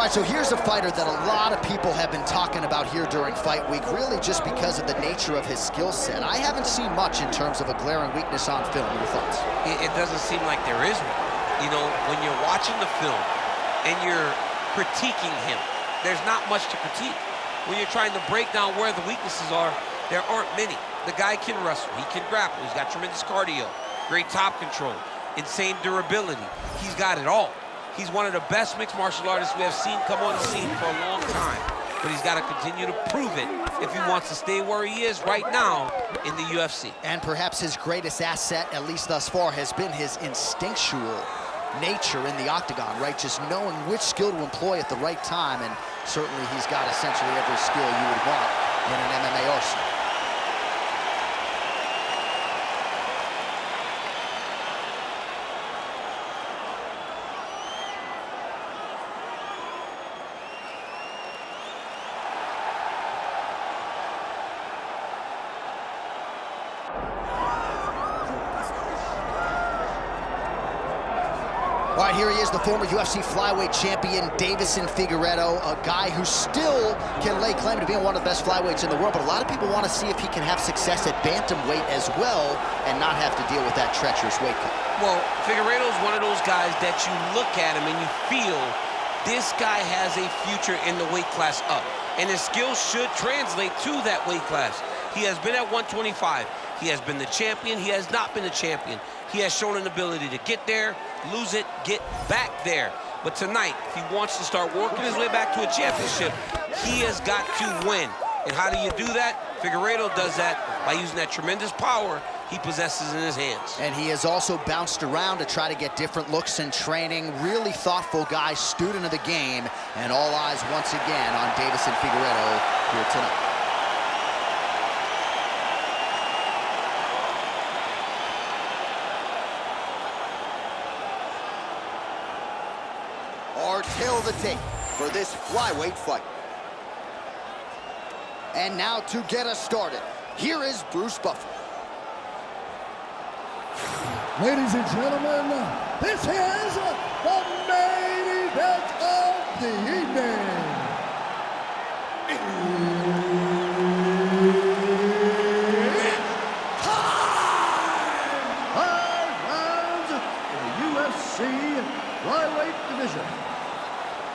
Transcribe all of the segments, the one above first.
All right, so here's a fighter that a lot of people have been talking about here during fight week, really just because of the nature of his skill set. I haven't seen much in terms of a glaring weakness on film. Your thoughts? It doesn't seem like there is one. You know, when you're watching the film and you're critiquing him, there's not much to critique. When you're trying to break down where the weaknesses are, there aren't many. The guy can wrestle, he can grapple, he's got tremendous cardio, great top control, insane durability. He's got it all. He's one of the best mixed martial artists we have seen come on the scene for a long time. But he's got to continue to prove it if he wants to stay where he is right now in the UFC. And perhaps his greatest asset, at least thus far, has been his instinctual nature in the octagon, right? Just knowing which skill to employ at the right time, and certainly he's got essentially every skill you would want in an MMA arsenal. All right, here he is, the former UFC flyweight champion, Deiveson Figueiredo, a guy who still can lay claim to being one of the best flyweights in the world, but a lot of people want to see if he can have success at bantamweight as well and not have to deal with that treacherous weight cut. Well, Figueiredo is one of those guys that you look at him and you feel this guy has a future in the weight class up, and his skills should translate to that weight class. He has been at 125. He has been the champion. He has not been the champion. He has shown an ability to get there, lose it, get back there. But tonight, if he wants to start working his way back to a championship, he has got to win. And how do you do that? Figueiredo does that by using that tremendous power he possesses in his hands. And he has also bounced around to try to get different looks in training. Really thoughtful guy, student of the game, and all eyes once again on Deiveson Figueiredo here tonight. Our tale of the tape for this flyweight fight. And now to get us started, here is Bruce Buffer. Ladies and gentlemen, this is the main event of the evening. Time! 5 rounds in the UFC flyweight division.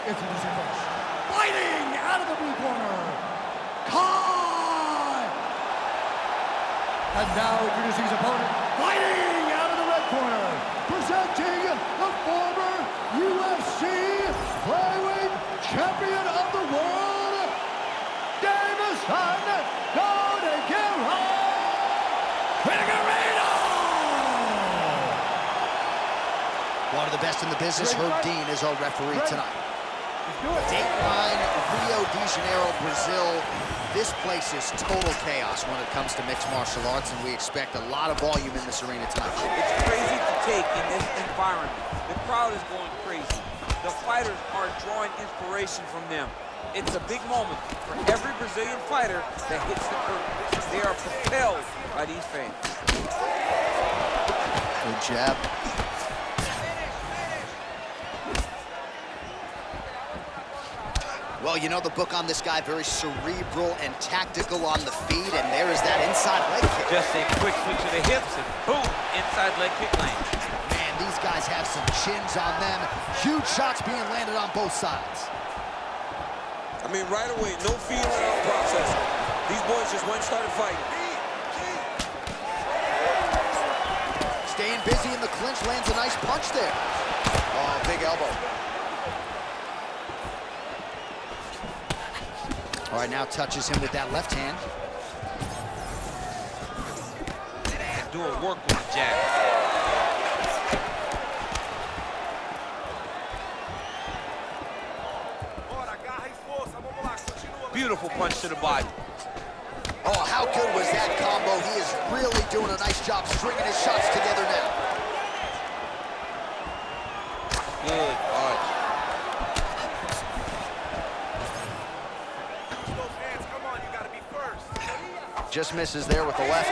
Introducing first, fighting out of the blue corner, Kai! And now introducing his opponent, fighting out of the red corner, presenting the former UFC flyweight champion of the world, Deiveson Figueiredo! One of the best in the business, Herb Dean, is our referee tonight. Dateline, Rio de Janeiro, Brazil. This place is total chaos when it comes to mixed martial arts, and we expect a lot of volume in this arena tonight. It's crazy to take in this environment. The crowd is going crazy. The fighters are drawing inspiration from them. It's a big moment for every Brazilian fighter that hits the curtain. They are propelled by these fans. Good jab. Well, you know the book on this guy, very cerebral and tactical on the feet, and there is that inside leg kick. Just a quick switch of the hips and boom, inside leg kick lands. Man, these guys have some chins on them. Huge shots being landed on both sides. I mean, right away, no feeling out process. These boys just went and started fighting. Staying busy in the clinch, lands a nice punch there. Oh, big elbow. All right, now touches him with that left hand. And doing work with the jab. Beautiful punch to the body. Oh, how good was that combo? He is really doing a nice job stringing his shots together now. Good punch. Just misses there with the left.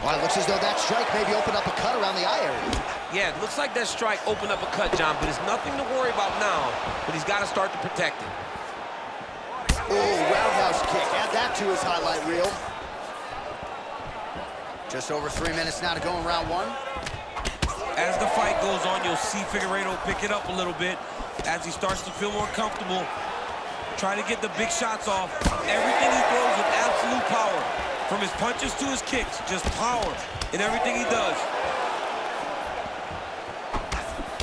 Well, it looks as though that strike maybe opened up a cut around the eye area. Yeah, it looks like that strike opened up a cut, John, but it's nothing to worry about now, but he's got to start to protect it. Oh, roundhouse kick. Add that to his highlight reel. Just over 3 minutes now to go in round one. As the fight goes on, you'll see Figueiredo pick it up a little bit as he starts to feel more comfortable. Try to get the big shots off. Everything he throws with absolute power. From his punches to his kicks, just power in everything he does.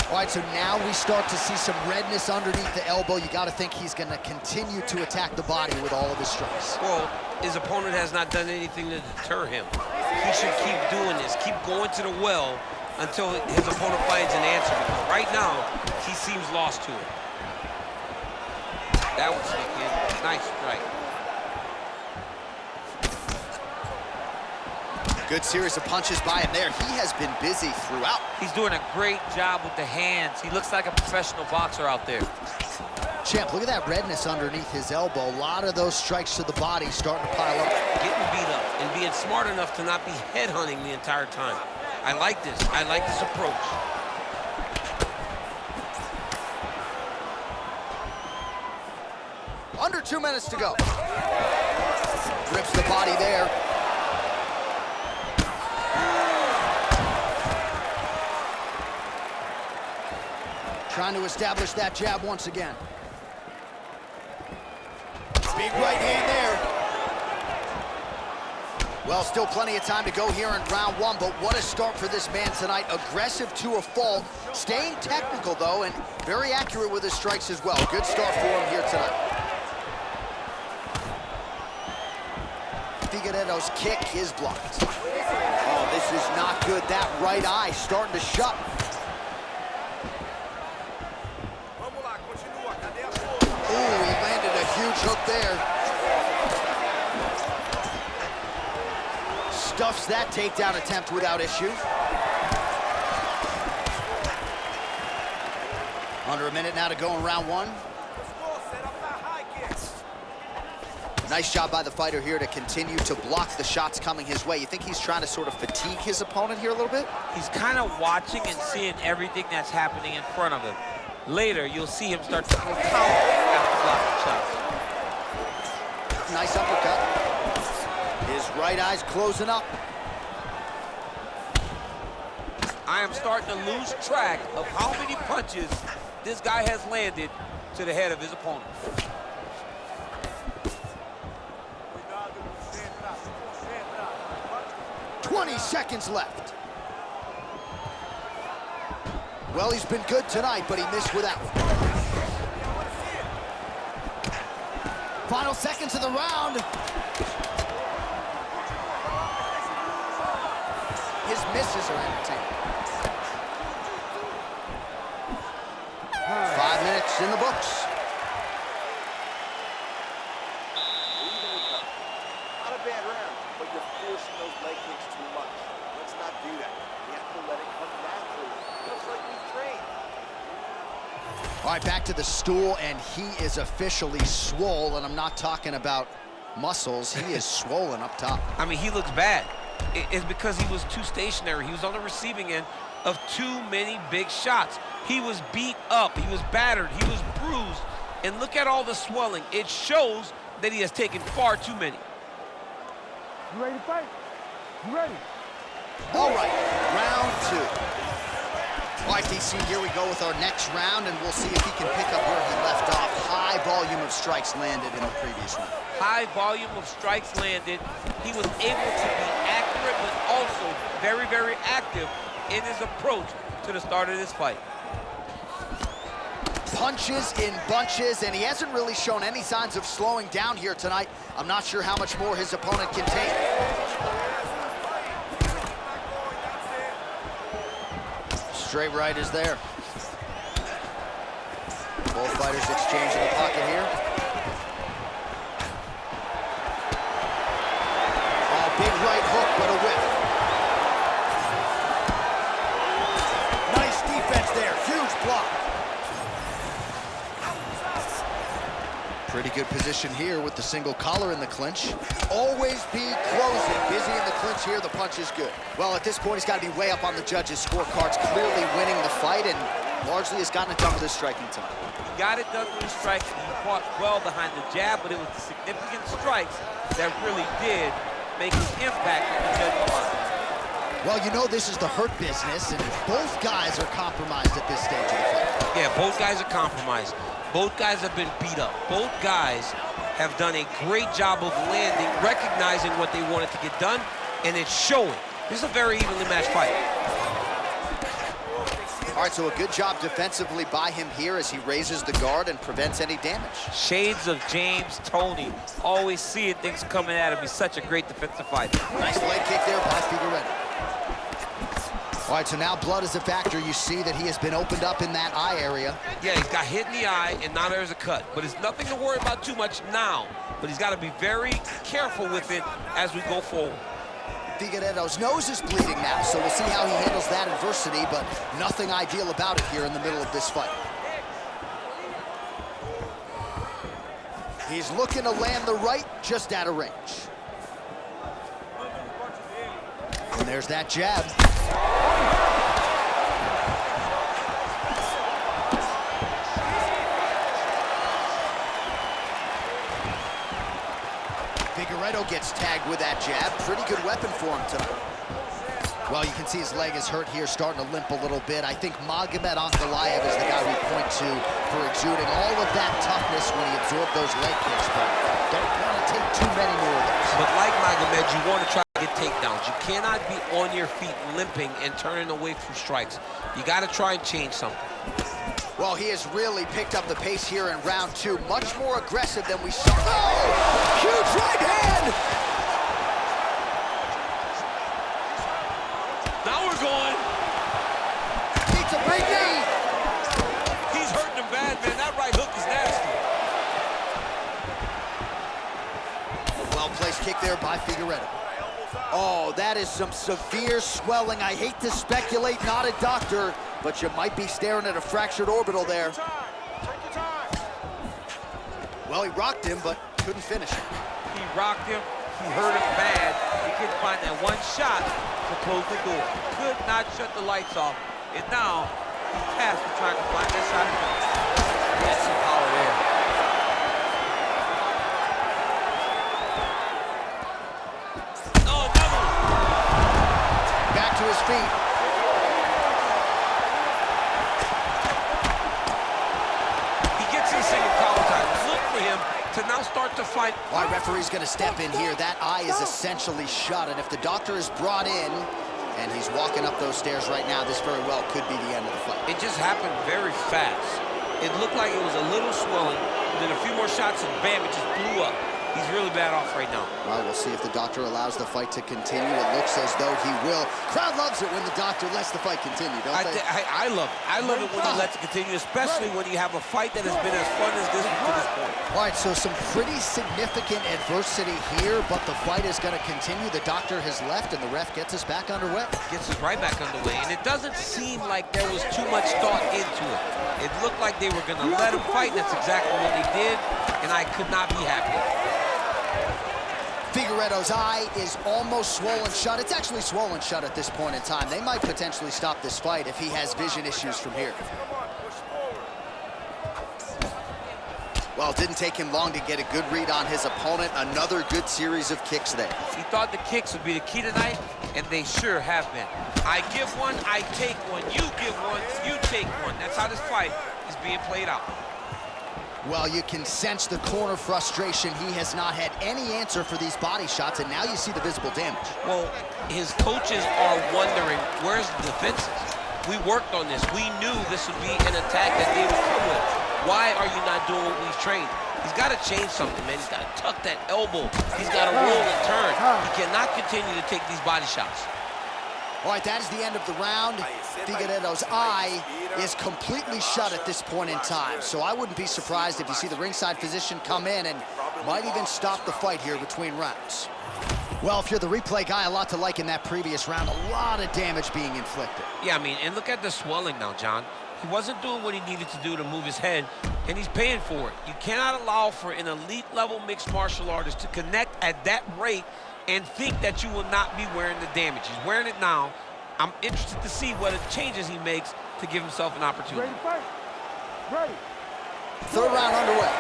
All right, so now we start to see some redness underneath the elbow. You got to think he's going to continue to attack the body with all of his strikes. Well, his opponent has not done anything to deter him. He should keep doing this, keep going to the well until his opponent finds an answer. Because right now, he seems lost to it. That would sneak in. Nice strike. Good series of punches by him there. He has been busy throughout. He's doing a great job with the hands. He looks like a professional boxer out there. Champ, look at that redness underneath his elbow. A lot of those strikes to the body starting to pile up. Getting beat up and being smart enough to not be headhunting the entire time. I like this. I like this approach. Under 2 minutes to go. Rips the body there. Trying to establish that jab once again. Big right hand there. Well, still plenty of time to go here in round one, but what a start for this man tonight. Aggressive to a fault, staying technical though, and very accurate with his strikes as well. Good start for him here tonight. Figueiredo's kick is blocked. Oh, this is not good. That right eye starting to shut. Ooh, he landed a huge hook there. Stuffs that takedown attempt without issue. Under a minute now to go in round one. Nice job by the fighter here to continue to block the shots coming his way. You think he's trying to sort of fatigue his opponent here a little bit? He's kind of watching and seeing everything that's happening in front of him. Later, you'll see him start to counter after blocking shots. Nice uppercut. His right eye's closing up. I am starting to lose track of how many punches this guy has landed to the head of his opponent. 20 seconds left. Well, he's been good tonight, but he missed with that one. Final seconds of the round. His misses are entertaining. 5 minutes in the books. Not a bad round, but you're forcing those leg kicks too much. Let's not do that. We have to let it come naturally, just like we train. All right, back to the stool, and he is officially swole, and I'm not talking about muscles. He is swollen up top. I mean, he looks bad. It's because he was too stationary. He was on the receiving end of too many big shots. He was beat up, he was battered, he was bruised, and look at all the swelling. It shows that he has taken far too many. You ready to fight? You ready? All right, round two. All right, DC, here we go with our next round, and we'll see if he can pick up where he left off. High volume of strikes landed in the previous round. High volume of strikes landed. He was able to be accurate, but also very, very active in his approach to the start of this fight. Punches in bunches, and he hasn't really shown any signs of slowing down here tonight. I'm not sure how much more his opponent can take. Straight right is there. Both fighters exchange in the pocket here. Oh, big right hook, but a whiff. Nice defense there, huge block. Pretty good position here with the single collar in the clinch. Always be closing. Busy in the clinch here, the punch is good. Well, at this point, he's got to be way up on the judges' scorecards, clearly winning the fight, and largely has gotten it done with his striking time. He got it done with his striking. He fought well behind the jab, but it was the significant strikes that really did make his impact on the judges' mind. Well, you know this is the hurt business, and both guys are compromised at this stage of the fight. Yeah, both guys are compromised. Both guys have been beat up. Both guys have done a great job of landing, recognizing what they wanted to get done, and it's showing. This is a very evenly matched fight. All right, so a good job defensively by him here as he raises the guard and prevents any damage. Shades of James Toney, always seeing things coming at him. He's such a great defensive fighter. Nice leg kick there by Figueiredo. All right, so now blood is a factor. You see that he has been opened up in that eye area. Yeah, he's got hit in the eye, and now there's a cut. But it's nothing to worry about too much now. But he's got to be very careful with it as we go forward. Figueiredo's nose is bleeding now, so we'll see how he handles that adversity, but nothing ideal about it here in the middle of this fight. He's looking to land the right, just out of range. And there's that jab. Figueiredo gets tagged with that jab. Pretty good weapon for him tonight. Well, you can see his leg is hurt here, starting to limp a little bit. I think Magomed Ankalaev is the guy we point to for exuding all of that toughness when he absorbed those leg kicks, but don't want to take too many more of those. But like Magomed, you want to try to get takedowns. You cannot be on your feet limping and turning away from strikes. You got to try and change something. Well, he has really picked up the pace here in round two. Much more aggressive than we saw. Oh! Huge right hand! Now we're going. Needs a big knee. He's hurting him bad, man. That right hook is nasty. Well-placed kick there by Figueiredo. Oh, that is some severe swelling. I hate to speculate, not a doctor, but you might be staring at a fractured orbital there. Well, he rocked him, but couldn't finish it. He rocked him. He hurt him bad. He couldn't find that one shot to close the door. Could not shut the lights off. And now he's tasked with trying to find that shot again. That's some power there. Oh, another one. Back to his feet. He gets in single collar time. Look for him to now start to fight. Why, referee's gonna step in here. That eye is essentially shut, and if the doctor is brought in, and he's walking up those stairs right now, this very well could be the end of the fight. It just happened very fast. It looked like it was a little swelling, then a few more shots and bam, it just blew up. He's really bad off right now. Well, we'll see if the doctor allows the fight to continue. It looks as though he will. Crowd loves it when the doctor lets the fight continue, don't they? I love it. I love it when he lets it continue, especially when you have a fight that has been as fun as this one to this point. All right, so some pretty significant adversity here, but the fight is going to continue. The doctor has left, and the ref gets us back underway. Gets us right back underway, and it doesn't seem like there was too much thought into it. It looked like they were going to let him fight, and that's exactly what they did, and I could not be happier. Figueiredo's eye is almost swollen shut. It's actually swollen shut at this point in time. They might potentially stop this fight if he has vision issues from here. Well, it didn't take him long to get a good read on his opponent. Another good series of kicks there. He thought the kicks would be the key tonight, and they sure have been. I give one, I take one. You give one, you take one. That's how this fight is being played out. Well, you can sense the corner frustration. He has not had any answer for these body shots, and now you see the visible damage. Well, his coaches are wondering, where's the defenses? We worked on this. We knew this would be an attack that they would come with. Why are you not doing what we've trained? He's got to change something, man. He's got to tuck that elbow. He's got to roll and turn. He cannot continue to take these body shots. All right, that is the end of the round. Figueiredo's eye is completely shut at this point in time, so I wouldn't be surprised if you see the ringside physician come in and might even stop the fight here between rounds. Well, if you're the replay guy, a lot to like in that previous round. A lot of damage being inflicted. Yeah, I mean, and look at the swelling now, John. He wasn't doing what he needed to do to move his head, and he's paying for it. You cannot allow for an elite-level mixed martial artist to connect at that rate and think that you will not be wearing the damage. He's wearing it now. I'm interested to see what changes he makes to give himself an opportunity. Ready to fight? Ready. Third round underway.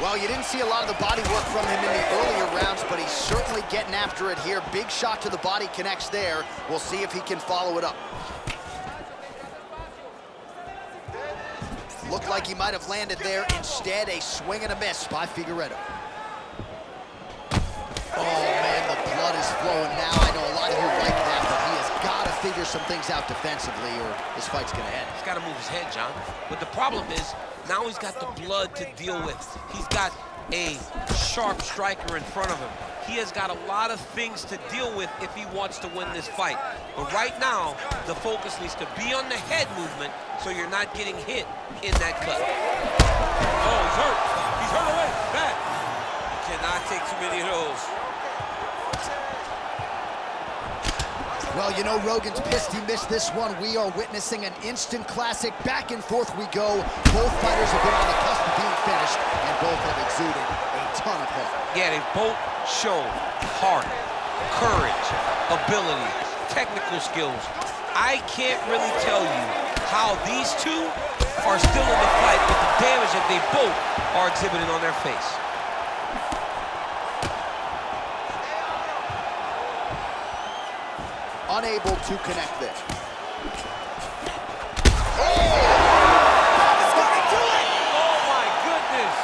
Well, you didn't see a lot of the body work from him in the earlier rounds, but he's certainly getting after it here. Big shot to the body connects there. We'll see if he can follow it up. Looked like he might have landed there. Instead, a swing and a miss by Figueiredo. Oh, man, the blood is flowing now. I know a lot of you like that, but he has got to figure some things out defensively or this fight's going to end. He's got to move his head, John. But the problem is, now he's got the blood to deal with. He's got a sharp striker in front of him. He has got a lot of things to deal with if he wants to win this fight. But right now, the focus needs to be on the head movement so you're not getting hit in that cut. Oh, he's hurt. He's hurt away. Back. Cannot take too many of those. Well, you know, Rogan's pissed he missed this one. We are witnessing an instant classic. Back and forth we go. Both fighters have been on the cusp of being finished, and both have exuded a ton of heart. Yeah, they both show heart, courage, ability, technical skills. I can't really tell you how these two are still in the fight with the damage that they both are exhibiting on their face. Unable to connect there. That's gonna do it! Oh my goodness!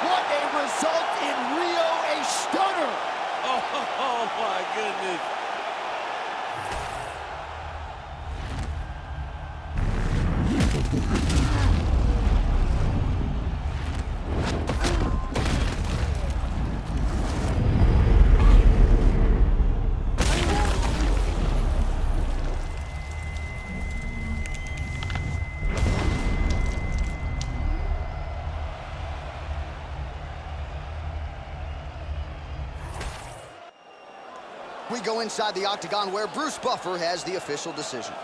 What a result in Rio, a stunner! Oh my goodness! We go inside the octagon where Bruce Buffer has the official decision.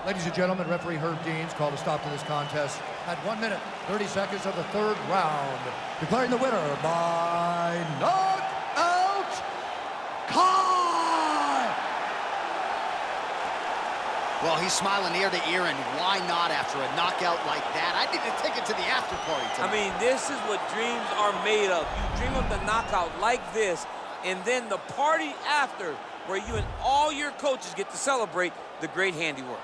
Ladies and gentlemen, referee Herb Dean's called a stop to this contest at 1 minute, 30 seconds of the third round. Declaring the winner by knockout, Kai! Well, he's smiling ear to ear, and why not after a knockout like that? I need to take it to the after party tonight. I mean, this is what dreams are made of. You dream of the knockout like this, and then the party after, where you and all your coaches get to celebrate the great handiwork.